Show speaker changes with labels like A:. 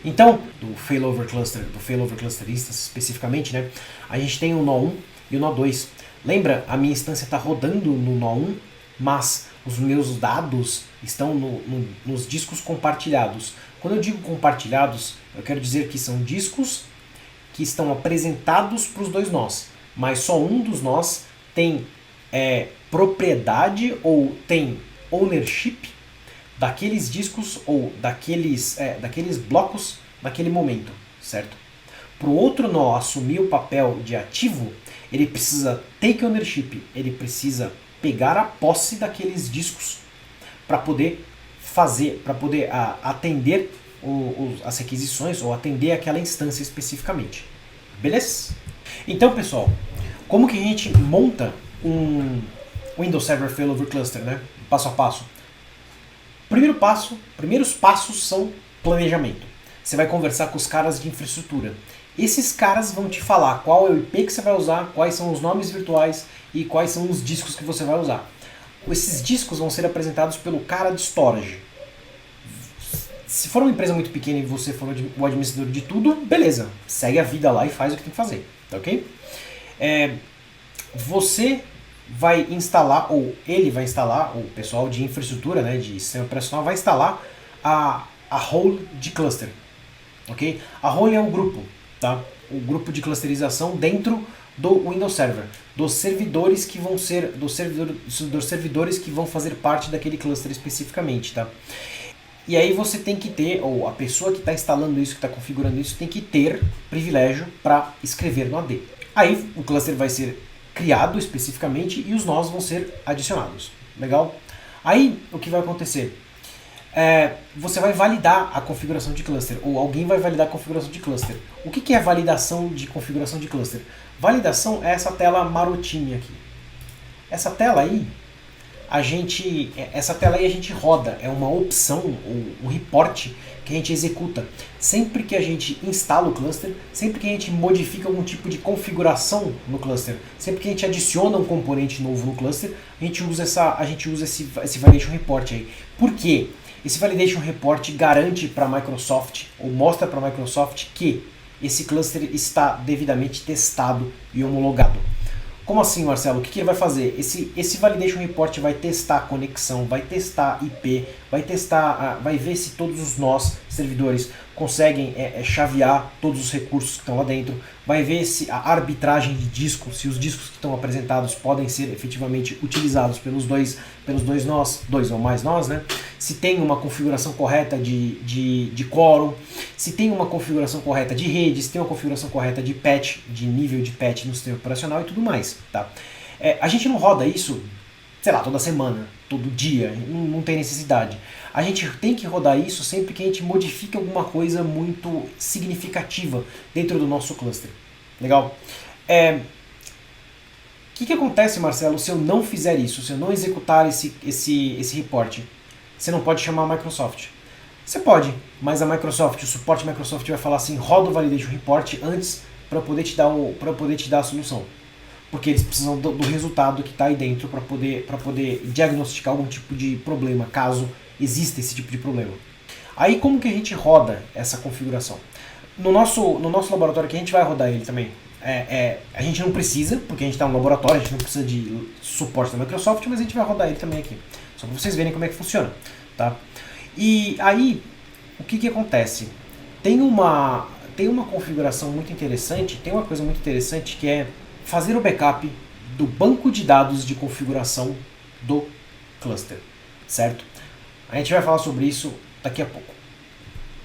A: Então, do failover clusteristas especificamente, né, a gente tem o nó 1 e o nó 2. Lembra, a minha instância está rodando no nó 1, mas os meus dados estão nos discos compartilhados. Quando eu digo compartilhados, eu quero dizer que são discos que estão apresentados para os dois nós, mas só um dos nós tem propriedade ou tem ownership daqueles discos ou daqueles blocos naquele momento, certo? Para o outro nó assumir o papel de ativo, ele precisa take ownership, ele precisa pegar a posse daqueles discos para poder atender as requisições ou atender aquela instância especificamente. Beleza? Então, pessoal, como que a gente monta um Windows Server Failover Cluster, né? Passo a passo. Primeiros passos são planejamento. Você vai conversar com os caras de infraestrutura. Esses caras vão te falar qual é o IP que você vai usar, quais são os nomes virtuais e quais são os discos que você vai usar. Esses discos vão ser apresentados pelo cara de storage. Se for uma empresa muito pequena e você for o administrador de tudo, beleza, segue a vida lá e faz o que tem que fazer, tá ok? Você vai instalar, ou ele vai instalar, o pessoal de infraestrutura, né, de sistema operacional, vai instalar a role de cluster, ok? A role é o grupo, tá? O grupo de clusterização dentro do Windows Server, dos servidores que vão ser, dos servidores que vão fazer parte daquele cluster especificamente, tá? E aí você tem que ter, ou a pessoa que está instalando isso, que está configurando isso, tem que ter privilégio para escrever no AD. Aí o cluster vai ser criado especificamente e os nós vão ser adicionados. Legal? Aí o que vai acontecer? Você vai validar a configuração de cluster, ou alguém vai validar a configuração de cluster. O que é validação de configuração de cluster? Validação é essa tela marotinha aqui. Essa tela aí a gente roda, é uma opção, ou um report que a gente executa sempre que a gente instala o cluster, sempre que a gente modifica algum tipo de configuração no cluster, sempre que a gente adiciona um componente novo no cluster, a gente usa esse validation report aí. Por quê? Esse validation report garante para a Microsoft, ou mostra para a Microsoft que esse cluster está devidamente testado e homologado. Como assim, Marcelo? O que ele vai fazer? Esse Validation Report vai testar a conexão, vai testar IP, vai ver se todos os nós, servidores, conseguem chavear todos os recursos que estão lá dentro, vai ver se a arbitragem de discos, se os discos que estão apresentados podem ser efetivamente utilizados pelos dois nós, dois ou mais nós, né? Se tem uma configuração correta de quórum, se tem uma configuração correta de rede, se tem uma configuração correta de patch, de nível de patch no sistema operacional e tudo mais, tá? A gente não roda isso, sei lá, toda semana, todo dia, não tem necessidade. A gente tem que rodar isso sempre que a gente modifique alguma coisa muito significativa dentro do nosso cluster. Legal? O que acontece, Marcelo, se eu não fizer isso, se eu não executar esse report? Você não pode chamar a Microsoft. Você pode, mas a Microsoft, o suporte Microsoft vai falar assim, roda o Validation Report antes para poder te dar a solução. Porque eles precisam do resultado que está aí dentro para poder diagnosticar algum tipo de problema, caso exista esse tipo de problema. Aí como que a gente roda essa configuração? No nosso laboratório aqui a gente vai rodar ele também. A gente não precisa, porque a gente está no laboratório, a gente não precisa de suporte da Microsoft, mas a gente vai rodar ele também aqui. Só para vocês verem como é que funciona. Tá? E aí, o que acontece? Tem uma configuração muito interessante, tem uma coisa muito interessante que é fazer o backup do banco de dados de configuração do cluster, certo? A gente vai falar sobre isso daqui a pouco.